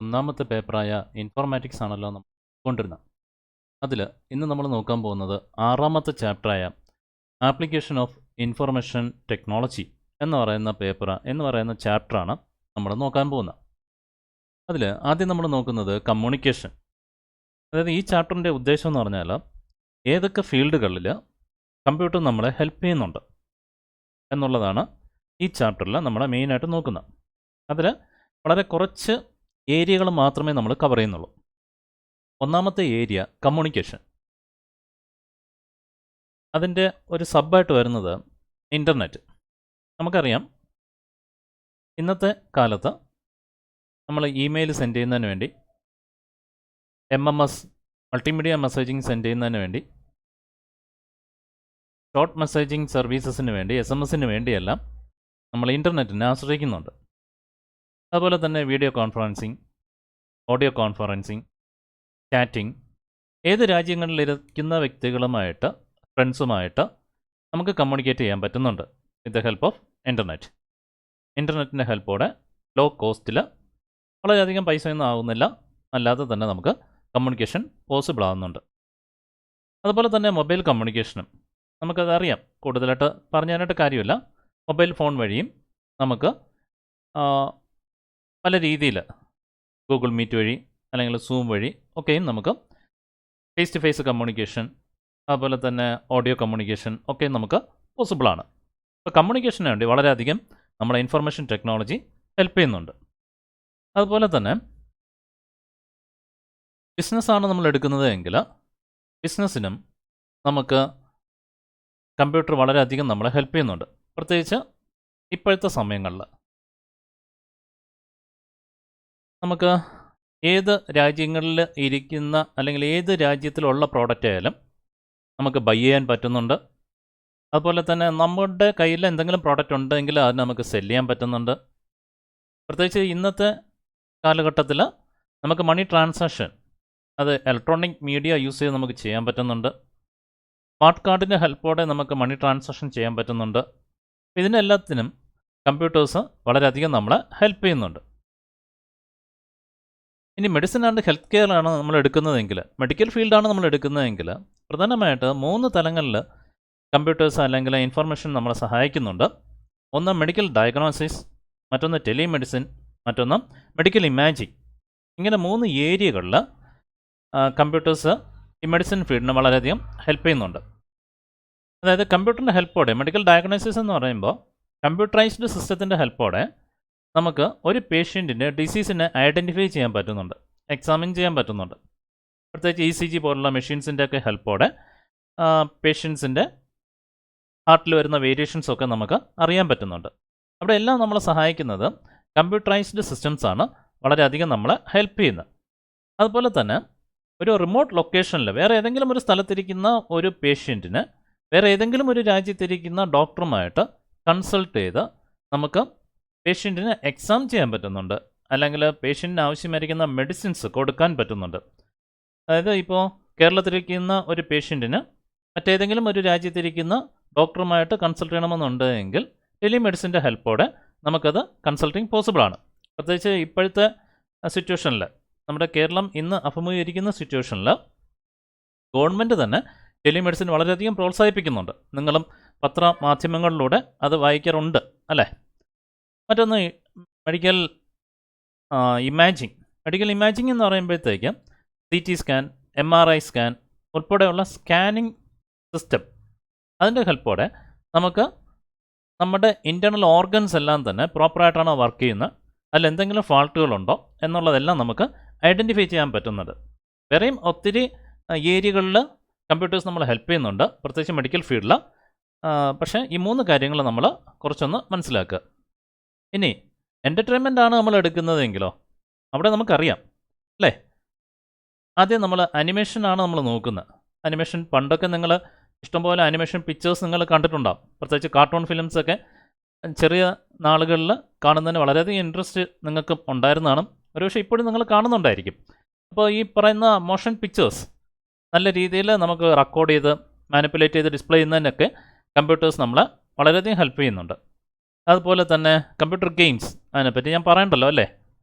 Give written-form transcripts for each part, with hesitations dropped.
ഒന്നാമത്തെ പേപ്പറായ ഇൻഫോർമാറ്റിക്സ് ആണല്ലോ നമ്മൾ കൊണ്ടിരുന്നത്. അതിൽ ഇന്ന് നമ്മൾ നോക്കാൻ പോകുന്നത് ആറാമത്തെ ചാപ്റ്ററായ ആപ്ലിക്കേഷൻ ഓഫ് ഇൻഫർമേഷൻ ടെക്നോളജി എന്ന് പറയുന്ന ചാപ്റ്ററാണ് നമ്മൾ നോക്കാൻ പോകുന്നത്. അതിൽ ആദ്യം നമ്മൾ നോക്കുന്നത് കമ്മ്യൂണിക്കേഷൻ. അതായത് ഈ ചാപ്റ്ററിൻ്റെ ഉദ്ദേശം എന്ന് പറഞ്ഞാൽ ഏതൊക്കെ ഫീൽഡുകളിൽ കമ്പ്യൂട്ടർ നമ്മളെ ഹെൽപ്പ് ചെയ്യുന്നുണ്ട് എന്നുള്ളതാണ് ഈ ചാപ്റ്ററിൽ നമ്മൾ മെയിനായിട്ട് നോക്കുന്നത്. അതിൽ വളരെ കുറച്ച് ഏരിയകൾ മാത്രമേ നമ്മൾ കവർ ചെയ്യുന്നുള്ളൂ. ഒന്നാമത്തെ ഏരിയ കമ്മ്യൂണിക്കേഷൻ. അതിൻ്റെ ഒരു സബ്ബായിട്ട് വരുന്നത് ഇൻ്റർനെറ്റ്. നമുക്കറിയാം, ഇന്നത്തെ നമ്മൾ ഇമെയിൽ സെൻഡ് ചെയ്യുന്നതിന് വേണ്ടി, MMS മൾട്ടിമീഡിയ മെസ്സേജിങ് സെൻഡ് ചെയ്യുന്നതിന് വേണ്ടി, ഷോർട്ട് മെസ്സേജിങ് സർവീസസിന് വേണ്ടി, SMS-ന് വേണ്ടിയെല്ലാം നമ്മൾ ഇൻ്റർനെറ്റിനെ ആശ്രയിക്കുന്നുണ്ട്. അതുപോലെ തന്നെ video conferencing, audio conferencing, chatting, ഏത് രാജ്യങ്ങളിലിരിക്കുന്ന വ്യക്തികളുമായിട്ട്, ഫ്രണ്ട്സുമായിട്ട് നമുക്ക് കമ്മ്യൂണിക്കേറ്റ് ചെയ്യാൻ പറ്റുന്നുണ്ട് with the help of internet. ഇൻ്റർനെറ്റിൻ്റെ ഹെൽപ്പോടെ ലോ കോസ്റ്റിൽ വളരെയധികം പൈസയൊന്നും ആവുന്നില്ല, അല്ലാതെ തന്നെ നമുക്ക് കമ്മ്യൂണിക്കേഷൻ പോസിബിൾ ആകുന്നുണ്ട്. അതുപോലെ തന്നെ മൊബൈൽ കമ്മ്യൂണിക്കേഷനും നമുക്കതറിയാം, കൂടുതലായിട്ട് പറഞ്ഞാനായിട്ട് കാര്യമില്ല. മൊബൈൽ ഫോൺ വഴിയും നമുക്ക് പല രീതിയിൽ ഗൂഗിൾ മീറ്റ് വഴി അല്ലെങ്കിൽ സൂം വഴി ഒക്കെയും നമുക്ക് ഫേസ് ടു ഫേസ് കമ്മ്യൂണിക്കേഷൻ, അതുപോലെ തന്നെ ഓഡിയോ കമ്മ്യൂണിക്കേഷൻ ഒക്കെ നമുക്ക് പോസിബിളാണ്. അപ്പോൾ കമ്മ്യൂണിക്കേഷന് വേണ്ടി വളരെയധികം നമ്മുടെ ഇൻഫർമേഷൻ ടെക്നോളജി ഹെൽപ്പ് ചെയ്യുന്നുണ്ട്. അതുപോലെ തന്നെ ബിസിനസ്സാണ് നമ്മൾ എടുക്കുന്നത് എങ്കിൽ ബിസിനസ്സിനും നമുക്ക് കമ്പ്യൂട്ടർ വളരെയധികം നമ്മളെ ഹെൽപ്പ് ചെയ്യുന്നുണ്ട്. പ്രത്യേകിച്ച് ഇപ്പോഴത്തെ സമയങ്ങളിൽ നമുക്ക് ഏത് രാജ്യങ്ങളിൽ ഇരിക്കുന്ന അല്ലെങ്കിൽ ഏത് രാജ്യത്തിലുള്ള പ്രോഡക്റ്റ് ആയാലും നമുക്ക് ബൈ ചെയ്യാൻ പറ്റുന്നുണ്ട്. അതുപോലെ തന്നെ നമ്മുടെ കയ്യിൽ എന്തെങ്കിലും പ്രോഡക്റ്റ് ഉണ്ടെങ്കിൽ അത് നമുക്ക് സെല് ചെയ്യാൻ പറ്റുന്നുണ്ട്. പ്രത്യേകിച്ച് ഇന്നത്തെ കാലഘട്ടത്തിൽ നമുക്ക് മണി ട്രാൻസാക്ഷൻ അത് ഇലക്ട്രോണിക് മീഡിയ യൂസ് ചെയ്ത് നമുക്ക് ചെയ്യാൻ പറ്റുന്നുണ്ട്. സ്മാർട്ട് കാർഡിൻ്റെ ഹെൽപ്പോടെ നമുക്ക് മണി ട്രാൻസാക്ഷൻ ചെയ്യാൻ പറ്റുന്നുണ്ട്. ഇതിനെല്ലാത്തിനും കമ്പ്യൂട്ടേഴ്സ് വളരെയധികം നമ്മളെ ഹെൽപ്പ് ചെയ്യുന്നുണ്ട്. ഇനി മെഡിസിൻ ആൻഡ് ഹെൽത്ത് കെയർ ആണ് നമ്മൾ എടുക്കുന്നതെങ്കിൽ, മെഡിക്കൽ ഫീൽഡാണ് നമ്മൾ എടുക്കുന്നതെങ്കിൽ, പ്രധാനമായിട്ട് 3 തലങ്ങളിൽ കമ്പ്യൂട്ടേഴ്സ് അല്ലെങ്കിൽ ഇൻഫർമേഷൻ നമ്മളെ സഹായിക്കുന്നുണ്ട്. ഒന്ന് മെഡിക്കൽ ഡയഗ്നോസിസ്, മറ്റൊന്ന് ടെലിമെഡിസിൻ, മറ്റൊന്ന് മെഡിക്കൽ ഇമാജിങ്. ഇങ്ങനെ 3 ഏരിയകളിൽ കമ്പ്യൂട്ടേഴ്സ് ഈ മെഡിസിൻ ഫീൽഡിന് വളരെയധികം ഹെൽപ്പ് ചെയ്യുന്നുണ്ട്. അതായത് കമ്പ്യൂട്ടറിൻ്റെ ഹെൽപ്പോടെ മെഡിക്കൽ ഡയഗ്നോസിസ് എന്ന് പറയുമ്പോൾ കമ്പ്യൂട്ടറൈസ്ഡ് സിസ്റ്റത്തിൻ്റെ ഹെൽപ്പോടെ നമുക്ക് ഒരു പേഷ്യൻറ്റിൻ്റെ ഡിസീസിനെ ഐഡൻറ്റിഫൈ ചെയ്യാൻ പറ്റുന്നുണ്ട്, എക്സാമിൻ ചെയ്യാൻ പറ്റുന്നുണ്ട്. പ്രത്യേകിച്ച് ECG പോലുള്ള മെഷീൻസിൻ്റെ ഒക്കെ ഹെൽപ്പോടെ പേഷ്യൻസിൻ്റെ ഹാർട്ടിൽ വരുന്ന വേരിയേഷൻസൊക്കെ നമുക്ക് അറിയാൻ പറ്റുന്നുണ്ട്. അവിടെ എല്ലാം നമ്മളെ സഹായിക്കുന്നത് കമ്പ്യൂട്ടറൈസ്ഡ് സിസ്റ്റംസാണ് വളരെയധികം നമ്മളെ ഹെൽപ്പ് ചെയ്യുന്നത്. അതുപോലെ തന്നെ ഒരു റിമോട്ട് ലൊക്കേഷനിൽ വേറെ ഏതെങ്കിലും ഒരു സ്ഥലത്തിരിക്കുന്ന ഒരു പേഷ്യൻറ്റിന് വേറെ ഏതെങ്കിലും ഒരു രാജ്യത്തിരിക്കുന്ന ഡോക്ടറുമായിട്ട് കൺസൾട്ട് ചെയ്ത് നമുക്ക് പേഷ്യൻറ്റിന് എക്സാം ചെയ്യാൻ പറ്റുന്നുണ്ട്, അല്ലെങ്കിൽ പേഷ്യൻറ്റിന് ആവശ്യമായിരിക്കുന്ന മെഡിസിൻസ് കൊടുക്കാൻ പറ്റുന്നുണ്ട്. അതായത് ഇപ്പോൾ കേരളത്തിലിരിക്കുന്ന ഒരു പേഷ്യൻറ്റിന് മറ്റേതെങ്കിലും ഒരു രാജ്യത്തിരിക്കുന്ന ഡോക്ടറുമായിട്ട് കൺസൾട്ട് ചെയ്യണമെന്നുണ്ട് എങ്കിൽ ടെലിമെഡിസിൻ്റെ ഹെൽപ്പോടെ നമുക്കത് കൺസൾട്ടിങ് പോസിബിളാണ്. പ്രത്യേകിച്ച് ഇപ്പോഴത്തെ സിറ്റുവേഷനിൽ, നമ്മുടെ കേരളം ഇന്ന് അഭിമുഖീകരിക്കുന്ന സിറ്റുവേഷനിൽ ഗവൺമെൻറ് തന്നെ ടെലിമെഡിസിൻ വളരെയധികം പ്രോത്സാഹിപ്പിക്കുന്നുണ്ട്. നിങ്ങളും പത്രമാധ്യമങ്ങളിലൂടെ അത് വായിക്കാറുണ്ട് അല്ലേ? മറ്റൊന്ന് മെഡിക്കൽ ഇമാജിങ്. മെഡിക്കൽ ഇമാജിങ് എന്ന് പറയുമ്പോഴത്തേക്ക് CT സ്കാൻ, MRI സ്കാൻ ഉൾപ്പെടെയുള്ള സ്കാനിങ് സിസ്റ്റം, അതിൻ്റെ ഹെൽപ്പോടെ നമുക്ക് നമ്മുടെ ഇൻറ്റേർണൽ ഓർഗൻസ് എല്ലാം തന്നെ പ്രോപ്പറായിട്ടാണോ വർക്ക് ചെയ്യുന്നത്, അതിൽ എന്തെങ്കിലും ഫാൾട്ടുകളുണ്ടോ എന്നുള്ളതെല്ലാം നമുക്ക് ഐഡൻറ്റിഫൈ ചെയ്യാൻ പറ്റുന്നത്. വേറെയും ഒത്തിരി ഏരിയകളിൽ കമ്പ്യൂട്ടേഴ്സ് നമ്മളെ ഹെൽപ്പ് ചെയ്യുന്നുണ്ട്, പ്രത്യേകിച്ച് മെഡിക്കൽ ഫീൽഡിൽ. പക്ഷേ ഈ 3 കാര്യങ്ങൾ നമ്മൾ കുറച്ചൊന്ന് മനസ്സിലാക്കുക. ഇനി എൻ്റർടൈൻമെൻ്റ് ആണ് നമ്മൾ എടുക്കുന്നതെങ്കിലോ, അവിടെ നമുക്കറിയാം അല്ലേ, ആദ്യം നമ്മൾ അനിമേഷനാണ് നമ്മൾ നോക്കുന്നത്. അനിമേഷൻ പണ്ടൊക്കെ നിങ്ങൾ ഇഷ്ടംപോലെ അനിമേഷൻ പിക്ചേഴ്സ് നിങ്ങൾ കണ്ടിട്ടുണ്ടാകും. പ്രത്യേകിച്ച് കാർട്ടൂൺ ഫിലിംസൊക്കെ ചെറിയ നാളുകളിൽ കാണുന്നതിന് വളരെയധികം ഇൻട്രസ്റ്റ് നിങ്ങൾക്ക് ഉണ്ടായിരുന്നതാണ്. ഒരുപക്ഷെ ഇപ്പോഴും നിങ്ങൾ കാണുന്നുണ്ടായിരിക്കും. അപ്പോൾ ഈ പറയുന്ന മോഷൻ പിക്ചേഴ്സ് നല്ല രീതിയിൽ നമുക്ക് റെക്കോർഡ് ചെയ്ത് മാനിപ്പുലേറ്റ് ചെയ്ത് ഡിസ്പ്ലേ ചെയ്യുന്നതിനൊക്കെ കമ്പ്യൂട്ടേഴ്സ് നമ്മളെ വളരെയധികം ഹെൽപ്പ് ചെയ്യുന്നുണ്ട്. അതുപോലെ തന്നെ കമ്പ്യൂട്ടർ ഗെയിംസ്, അതിനെപ്പറ്റി ഞാൻ പറയണ്ടല്ലോ അല്ലേ.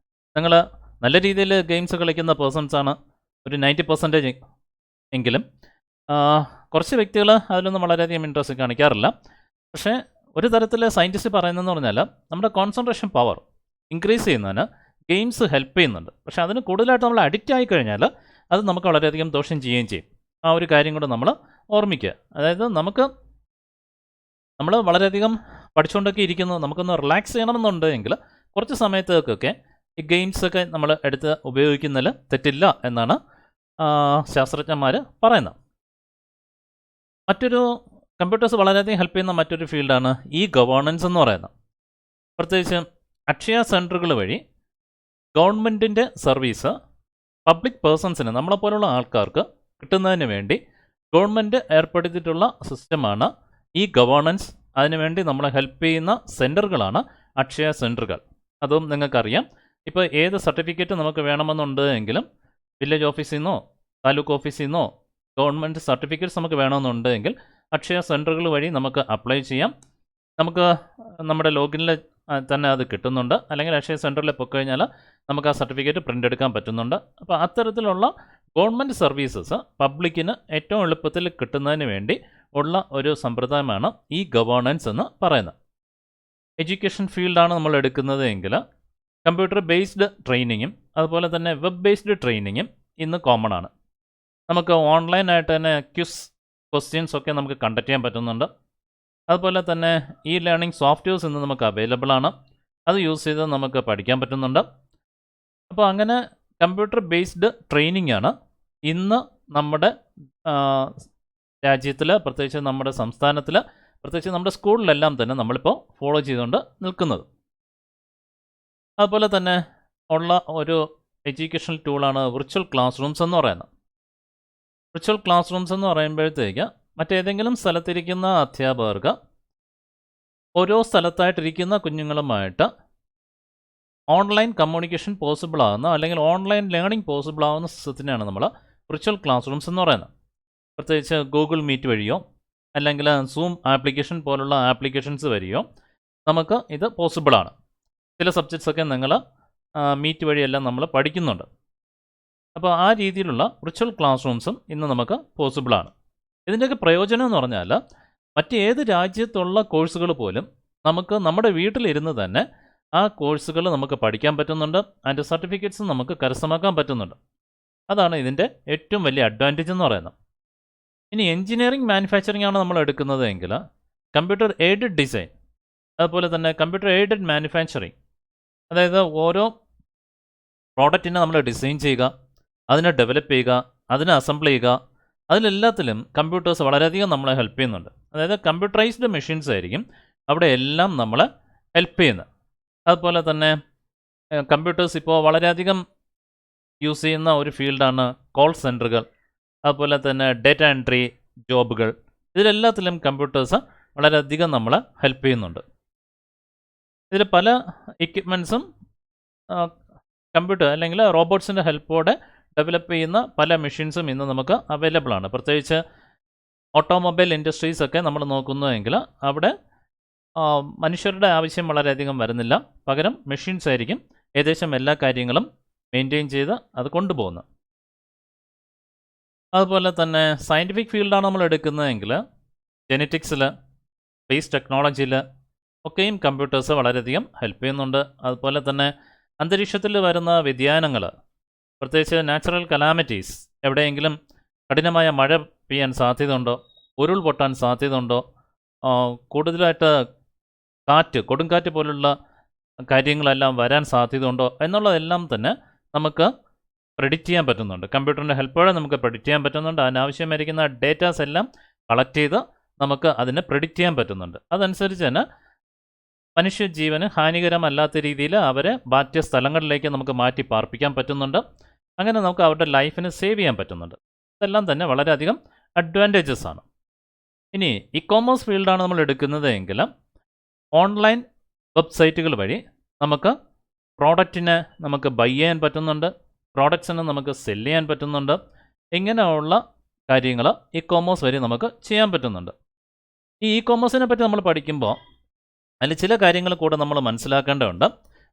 നിങ്ങൾ നല്ല രീതിയിൽ ഗെയിംസ് കളിക്കുന്ന പേഴ്സൺസാണ് ഒരു 90% എങ്കിലും കുറച്ച് വ്യക്തികൾ അതിലൊന്നും വളരെയധികം ഇൻട്രസ്റ്റ് കാണിക്കാറില്ല. പക്ഷേ ഒരു തരത്തിൽ സയൻറ്റിസ്റ്റ് പറയുന്നതെന്ന് പറഞ്ഞാൽ നമ്മുടെ കോൺസെൻട്രേഷൻ പവർ ഇൻക്രീസ് ചെയ്യുന്നതിന് ഗെയിംസ് ഹെൽപ്പ് ചെയ്യുന്നുണ്ട്. പക്ഷേ അതിന് കൂടുതലായിട്ട് നമ്മൾ അഡിക്റ്റ് ആയി കഴിഞ്ഞാൽ അത് നമുക്ക് വളരെയധികം ദോഷം ചെയ്യുകയും ചെയ്യും. ആ ഒരു കാര്യം കൂടെ നമ്മൾ ഓർമ്മിക്കുക. അതായത് നമ്മൾ വളരെയധികം പഠിച്ചുകൊണ്ടൊക്കെ ഇരിക്കുന്നു, നമുക്കൊന്ന് റിലാക്സ് ചെയ്യണമെന്നുണ്ടെങ്കിൽ കുറച്ച് സമയത്തേക്കൊക്കെ ഈ ഗെയിംസൊക്കെ നമ്മൾ എടുത്ത് ഉപയോഗിക്കുന്നതിൽ തെറ്റില്ല എന്നാണ് ശാസ്ത്രജ്ഞന്മാർ പറയുന്നത്. മറ്റൊരു കമ്പ്യൂട്ടേഴ്സ് വളരെയധികം ഹെൽപ്പ് ചെയ്യുന്ന മറ്റൊരു ഫീൽഡാണ് ഈ ഗവേണൻസ് എന്ന് പറയുന്നത്. പ്രത്യേകിച്ച് അക്ഷയ സെൻറ്ററുകൾ വഴി ഗവൺമെൻറ്റിൻ്റെ സർവീസ് പബ്ലിക് പേഴ്സൺസിന് നമ്മളെപ്പോലുള്ള ആൾക്കാർക്ക് കിട്ടുന്നതിന് വേണ്ടി ഗവൺമെൻറ് ഏർപ്പെടുത്തിയിട്ടുള്ള സിസ്റ്റമാണ് ഈ ഗവേണൻസ്. അതിനുവേണ്ടി നമ്മളെ ഹെൽപ്പ് ചെയ്യുന്ന സെൻറ്ററുകളാണ് അക്ഷയ സെൻറ്ററുകൾ. അതും നിങ്ങൾക്കറിയാം. ഇപ്പോൾ ഏത് സർട്ടിഫിക്കറ്റ് നമുക്ക് വേണമെന്നുണ്ടെങ്കിലും വില്ലേജ് ഓഫീസിൽ നിന്നോ താലൂക്ക് ഓഫീസിൽ നിന്നോ ഗവൺമെൻറ് സർട്ടിഫിക്കറ്റ്സ് നമുക്ക് വേണമെന്നുണ്ടെങ്കിൽ അക്ഷയ സെൻറ്ററുകൾ വഴി നമുക്ക് അപ്ലൈ ചെയ്യാം. നമുക്ക് നമ്മുടെ ലോഗിനിൽ തന്നെ അത് കിട്ടുന്നുണ്ട്. അല്ലെങ്കിൽ അക്ഷയ സെൻറ്ററിൽ പോയിക്കഴിഞ്ഞാൽ നമുക്ക് ആ സർട്ടിഫിക്കറ്റ് പ്രിൻ്റ് എടുക്കാൻ പറ്റുന്നുണ്ട്. അപ്പോൾ അത്തരത്തിലുള്ള ഗവൺമെൻറ് സർവീസസ് പബ്ലിക്കിന് ഏറ്റവും എളുപ്പത്തിൽ കിട്ടുന്നതിന് വേണ്ടി ഉള്ള ഒരു സമ്പ്രദായമാണ് ഈ ഗവേണൻസ് എന്ന് പറയുന്നത്. എഡ്യൂക്കേഷൻ ഫീൽഡാണ് നമ്മൾ എടുക്കുന്നത് എങ്കിൽ കമ്പ്യൂട്ടർ ബേസ്ഡ് ട്രെയിനിങ്ങും അതുപോലെ തന്നെ വെബ് ബേസ്ഡ് ട്രെയിനിങ്ങും ഇന്ന് കോമൺ ആണ്. നമുക്ക് ഓൺലൈനായിട്ട് തന്നെ ക്വിസ് ക്വസ്റ്റ്യൻസ് ഒക്കെ നമുക്ക് കണ്ടക്ട് ചെയ്യാൻ പറ്റുന്നുണ്ട്. അതുപോലെ തന്നെ ഈ ലേണിംഗ് സോഫ്റ്റ്വെയർസ് ഇന്ന് നമുക്ക് അവൈലബിൾ ആണ്. അത് യൂസ് ചെയ്ത് നമുക്ക് പഠിക്കാൻ പറ്റുന്നുണ്ട്. അപ്പോൾ അങ്ങനെ കമ്പ്യൂട്ടർ ബേസ്ഡ് ട്രെയിനിങ് ആണ് ഇന്ന് നമ്മുടെ രാജ്യത്തിൽ, പ്രത്യേകിച്ച് നമ്മുടെ സംസ്ഥാനത്തിൽ, പ്രത്യേകിച്ച് നമ്മുടെ സ്കൂളിലെല്ലാം തന്നെ നമ്മളിപ്പോൾ ഫോളോ ചെയ്തുകൊണ്ട് നിൽക്കുന്നത്. അതുപോലെ തന്നെ ഉള്ള ഒരു എഡ്യൂക്കേഷണൽ ടൂളാണ് വിർച്വൽ ക്ലാസ് റൂംസ് എന്ന് പറയുന്നത്. വിർച്വൽ ക്ലാസ് റൂംസ് എന്ന് പറയുമ്പോഴത്തേക്ക് മറ്റേതെങ്കിലും സ്ഥലത്തിരിക്കുന്ന അധ്യാപകർക്ക് ഓരോ സ്ഥലത്തായിട്ടിരിക്കുന്ന കുഞ്ഞുങ്ങളുമായിട്ട് ഓൺലൈൻ കമ്മ്യൂണിക്കേഷൻ പോസിബിൾ ആകുന്ന അല്ലെങ്കിൽ ഓൺലൈൻ ലേണിംഗ് പോസിബിൾ ആകുന്ന സിസ്റ്റത്തിനാണ് നമ്മൾ വിർച്വൽ ക്ലാസ് റൂംസ് എന്ന് പറയുന്നത്. പ്രത്യേകിച്ച് ഗൂഗിൾ മീറ്റ് വഴിയോ അല്ലെങ്കിൽ സൂം ആപ്ലിക്കേഷൻ പോലുള്ള ആപ്ലിക്കേഷൻസ് വഴിയോ നമുക്ക് ഇത് പോസിബിളാണ്. ചില സബ്ജക്ട്സൊക്കെ നിങ്ങൾ മീറ്റ് വഴിയെല്ലാം നമ്മൾ പഠിക്കുന്നുണ്ട്. അപ്പോൾ ആ രീതിയിലുള്ള വിർച്വൽ ക്ലാസ് റൂംസും ഇന്ന് നമുക്ക് പോസിബിളാണ്. ഇതിൻ്റെയൊക്കെ പ്രയോജനം എന്ന് പറഞ്ഞാൽ മറ്റേത് രാജ്യത്തുള്ള കോഴ്സുകൾ പോലും നമുക്ക് നമ്മുടെ വീട്ടിലിരുന്ന് തന്നെ ആ കോഴ്സുകൾ നമുക്ക് പഠിക്കാൻ പറ്റുന്നുണ്ട്. അതിൻ്റെ സർട്ടിഫിക്കറ്റ്സ് നമുക്ക് കരസ്ഥമാക്കാൻ പറ്റുന്നുണ്ട്. അതാണ് ഇതിൻ്റെ ഏറ്റവും വലിയ അഡ്വാൻറ്റേജ് എന്ന് പറയുന്നത്. ഇനി എൻജിനീയറിംഗ് മാനുഫാക്ചറിംഗ് ആണ് നമ്മൾ എടുക്കുന്നത് എങ്കിൽ കമ്പ്യൂട്ടർ എയ്ഡഡ് ഡിസൈൻ, അതുപോലെ തന്നെ കമ്പ്യൂട്ടർ എയ്ഡഡ് മാനുഫാക്ചറിങ്, അതായത് ഓരോ പ്രോഡക്റ്റിനെ നമ്മൾ ഡിസൈൻ ചെയ്യുക, അതിനെ ഡെവലപ്പ് ചെയ്യുക, അതിനെ അസംബിൾ ചെയ്യുക, അതിലെല്ലാത്തിലും കമ്പ്യൂട്ടേഴ്സ് വളരെയധികം നമ്മളെ ഹെൽപ്പ് ചെയ്യുന്നുണ്ട്. അതായത് കമ്പ്യൂട്ടറൈസ്ഡ് മെഷീൻസ് ആയിരിക്കും അവിടെ എല്ലാം നമ്മളെ ഹെൽപ്പ് ചെയ്യുന്നത്. അതുപോലെ തന്നെ കമ്പ്യൂട്ടേഴ്സ് ഇപ്പോൾ വളരെയധികം യൂസ് ചെയ്യുന്ന ഒരു ഫീൽഡാണ് കോൾ സെൻറ്ററുകൾ, അതുപോലെ തന്നെ ഡേറ്റ എൻട്രി ജോബുകൾ. ഇതിലെല്ലാത്തിലും കമ്പ്യൂട്ടേഴ്സ് വളരെയധികം നമ്മളെ ഹെൽപ്പ് ചെയ്യുന്നുണ്ട്. ഇതിൽ പല എക്യുപ്മെൻറ്റ്സും കമ്പ്യൂട്ടർ അല്ലെങ്കിൽ റോബോട്ട്സിൻ്റെ ഹെൽപ്പോടെ ഡെവലപ്പ് ചെയ്യുന്ന പല മെഷീൻസും ഇന്ന് നമുക്ക് അവൈലബിൾ ആണ്. പ്രത്യേകിച്ച് ഓട്ടോമൊബൈൽ ഇൻഡസ്ട്രീസൊക്കെ നമ്മൾ നോക്കുന്നതെങ്കിൽ അവിടെ മനുഷ്യരുടെ ആവശ്യം വളരെയധികം വരുന്നില്ല. പകരം മെഷീൻസ് ആയിരിക്കും ഏകദേശം എല്ലാ കാര്യങ്ങളും മെയിൻറ്റെയിൻ ചെയ്ത് അത് കൊണ്ടുപോകുന്നത്. അതുപോലെ തന്നെ സയൻറ്റിഫിക് ഫീൽഡാണ് നമ്മൾ എടുക്കുന്നതെങ്കിൽ ജെനറ്റിക്സിൽ, സ്പേസ് ടെക്നോളജിയിൽ ഒക്കെയും കമ്പ്യൂട്ടേഴ്സ് വളരെയധികം ഹെൽപ്പ് ചെയ്യുന്നുണ്ട്. അതുപോലെ തന്നെ അന്തരീക്ഷത്തിൽ വരുന്ന വ്യതിയാനങ്ങൾ, പ്രത്യേകിച്ച് നാച്ചുറൽ കലാമിറ്റീസ്, എവിടെയെങ്കിലും കഠിനമായ മഴ പെയ്യാൻ സാധ്യതയുണ്ടോ, ഉരുൾ പൊട്ടാൻ സാധ്യതയുണ്ടോ, കൂടുതലായിട്ട് കൊടുങ്കാറ്റ് പോലുള്ള കാര്യങ്ങളെല്ലാം വരാൻ സാധ്യതയുണ്ടോ എന്നുള്ളതെല്ലാം തന്നെ നമുക്ക് പ്രെഡിക്റ്റ് ചെയ്യാൻ പറ്റുന്നുണ്ട്. കമ്പ്യൂട്ടറിൻ്റെ ഹെൽപ്പോടെ നമുക്ക് പ്രെഡിക്റ്റ് ചെയ്യാൻ പറ്റുന്നുണ്ട്. അതിനാവശ്യമായിരിക്കുന്ന ഡേറ്റാസ് എല്ലാം കളക്ട് ചെയ്ത് നമുക്ക് അതിനെ പ്രെഡിക്റ്റ് ചെയ്യാൻ പറ്റുന്നുണ്ട്. അതനുസരിച്ച് തന്നെ മനുഷ്യജീവന് ഹാനികരമല്ലാത്ത രീതിയിൽ അവരെ മറ്റ് സ്ഥലങ്ങളിലേക്ക് നമുക്ക് മാറ്റി പാർപ്പിക്കാൻ പറ്റുന്നുണ്ട്. അങ്ങനെ നമുക്ക് അവരുടെ ലൈഫിനെ സേവ് ചെയ്യാൻ പറ്റുന്നുണ്ട്. ഇതെല്ലാം തന്നെ വളരെയധികം അഡ്വാൻറ്റേജസ് ആണ്. ഇനി ഇ കോമേഴ്സ് ഫീൽഡാണ് നമ്മൾ എടുക്കുന്നത് എങ്കിൽ ഓൺലൈൻ വെബ്സൈറ്റുകൾ വഴി നമുക്ക് പ്രോഡക്റ്റിനെ നമുക്ക് ബൈ ചെയ്യാൻ പറ്റുന്നുണ്ട്, പ്രോഡക്ട്സിനെ നമുക്ക് സെല്ല് ചെയ്യാൻ പറ്റുന്നുണ്ട്. ഇങ്ങനെയുള്ള കാര്യങ്ങൾ ഇ കോമേഴ്സ് വഴി നമുക്ക് ചെയ്യാൻ പറ്റുന്നുണ്ട്. ഈ ഇ കോമേഴ്സിനെ പറ്റി നമ്മൾ പഠിക്കുമ്പോൾ അതിൽ ചില കാര്യങ്ങൾ കൂടെ നമ്മൾ മനസ്സിലാക്കേണ്ടതുണ്ട്.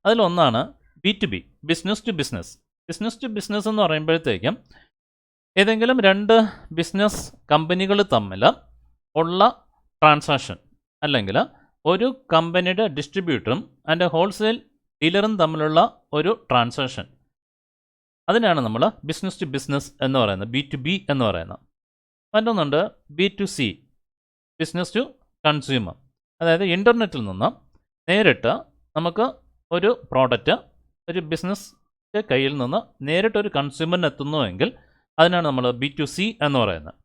അതിലൊന്നാണ് B2B, business to business. Business to business എന്ന് പറയുമ്പോഴത്തേക്കും ഏതെങ്കിലും രണ്ട് ബിസിനസ് കമ്പനികൾ തമ്മിൽ ഉള്ള ട്രാൻസാക്ഷൻ, അല്ലെങ്കിൽ ഒരു കമ്പനിയുടെ ഡിസ്ട്രിബ്യൂട്ടറും ആൻഡ് ഹോൾസെയിൽ ഡീലറും തമ്മിലുള്ള ഒരു ട്രാൻസാക്ഷൻ, അതിനാണ് നമ്മൾ ബിസിനസ് ടു ബിസിനസ് എന്ന് പറയുന്നത്, B2B എന്ന് പറയുന്നത്. മറ്റൊന്നുണ്ട് B2C, ബിസിനസ് ടു കൺസ്യൂമർ. അതായത് ഇൻ്റർനെറ്റിൽ നിന്ന് നേരിട്ട് നമുക്ക് ഒരു പ്രോഡക്റ്റ് ഒരു ബിസിനസ് കയ്യിൽ നിന്ന് നേരിട്ടൊരു കൺസ്യൂമറിന് എത്തുന്നുവെങ്കിൽ അതിനാണ് നമ്മൾ B2C എന്ന് പറയുന്നത്.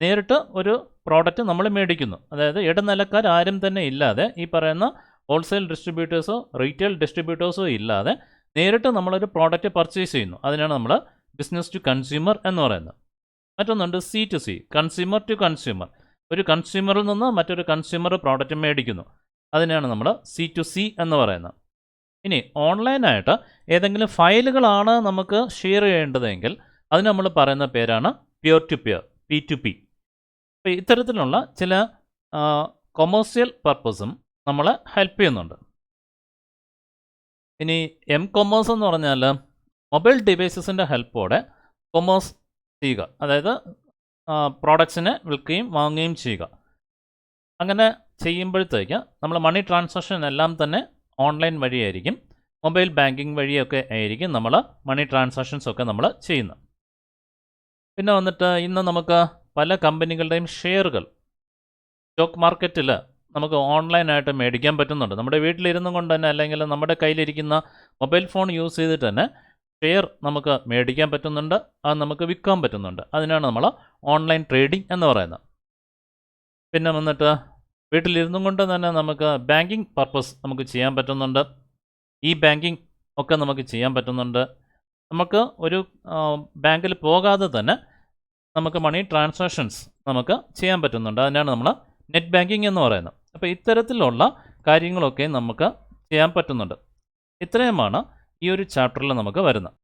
നേരിട്ട് ഒരു പ്രോഡക്റ്റ് നമ്മൾ മേടിക്കുന്നു, അതായത് ഇടനിലക്കാർ ആരും തന്നെ ഇല്ലാതെ, ഈ പറയുന്ന ഹോൾസെയിൽ ഡിസ്ട്രിബ്യൂട്ടേഴ്സോ റീറ്റെയിൽ ഡിസ്ട്രിബ്യൂട്ടേഴ്സോ ഇല്ലാതെ നേരിട്ട് നമ്മളൊരു പ്രോഡക്റ്റ് പർച്ചേസ് ചെയ്യുന്നു, അതിനാണ് നമ്മൾ ബിസിനസ് ടു കൺസ്യൂമർ എന്ന് പറയുന്നത്. മറ്റൊന്നുണ്ട് C2C, കൺസ്യൂമർ ടു കൺസ്യൂമർ. ഒരു കൺസ്യൂമറിൽ നിന്ന് മറ്റൊരു കൺസ്യൂമർ പ്രോഡക്റ്റ് മേടിക്കുന്നു, അതിനാണ് നമ്മൾ C2C എന്ന് പറയുന്നത്. ഇനി ഓൺലൈനായിട്ട് ഏതെങ്കിലും ഫയലുകളാണ് നമുക്ക് ഷെയർ ചെയ്യേണ്ടതെങ്കിൽ അതിന് നമ്മൾ പറയുന്ന പേരാണ് പിയർ ടു പിയർ, P2P. അപ്പോൾ ഇത്തരത്തിലുള്ള ചില കൊമേഴ്സ്യൽ പർപ്പസും നമ്മളെ ഹെൽപ്പ് ചെയ്യുന്നുണ്ട്. ഇനി M-കൊമേഴ്സ് എന്ന് പറഞ്ഞാൽ മൊബൈൽ ഡിവൈസസിൻ്റെ ഹെൽപ്പോടെ കൊമേഴ്സ് ചെയ്യുക, അതായത് പ്രോഡക്ട്സിനെ വിൽക്കുകയും വാങ്ങുകയും ചെയ്യുക. അങ്ങനെ ചെയ്യുമ്പോഴത്തേക്ക് നമ്മൾ മണി ട്രാൻസാക്ഷൻ എല്ലാം തന്നെ ഓൺലൈൻ വഴിയായിരിക്കും, മൊബൈൽ ബാങ്കിങ് വഴിയൊക്കെ ആയിരിക്കും നമ്മൾ മണി ട്രാൻസാക്ഷൻസ് ഒക്കെ നമ്മൾ ചെയ്യുന്നത്. പിന്നെ വന്നിട്ട് ഇന്ന് നമുക്ക് പല കമ്പനികളുടെയും ഷെയറുകൾ സ്റ്റോക്ക് മാർക്കറ്റിൽ നമുക്ക് ഓൺലൈനായിട്ട് മേടിക്കാൻ പറ്റുന്നുണ്ട്. നമ്മുടെ വീട്ടിലിരുന്നും കൊണ്ട് തന്നെ, അല്ലെങ്കിൽ നമ്മുടെ കയ്യിലിരിക്കുന്ന മൊബൈൽ ഫോൺ യൂസ് ചെയ്തിട്ട് തന്നെ ഷെയർ നമുക്ക് മേടിക്കാൻ പറ്റുന്നുണ്ട്, അത് നമുക്ക് വിൽക്കാൻ പറ്റുന്നുണ്ട്. അതിനാണ് നമ്മൾ ഓൺലൈൻ ട്രേഡിംഗ് എന്ന് പറയുന്നത്. പിന്നെ വന്നിട്ട് വീട്ടിലിരുന്നും കൊണ്ട് തന്നെ നമുക്ക് ബാങ്കിങ് പർപ്പസ് നമുക്ക് ചെയ്യാൻ പറ്റുന്നുണ്ട്, ഈ ബാങ്കിങ് ഒക്കെ നമുക്ക് ചെയ്യാൻ പറ്റുന്നുണ്ട്. നമുക്ക് ഒരു ബാങ്കിൽ പോകാതെ തന്നെ നമുക്ക് മണി ട്രാൻസാക്ഷൻസ് നമുക്ക് ചെയ്യാൻ പറ്റുന്നുണ്ട്, അതിനാണ് നമ്മൾ നെറ്റ് ബാങ്കിങ് എന്ന് പറയുന്നത്. അപ്പോൾ ഇത്തരത്തിലുള്ള കാര്യങ്ങളൊക്കെ നമുക്ക് ചെയ്യാൻ പറ്റുന്നുണ്ട്. ഇത്രയുമാണ് ഈ ഒരു ചാപ്റ്ററിൽ നമുക്ക് വരുന്നത്.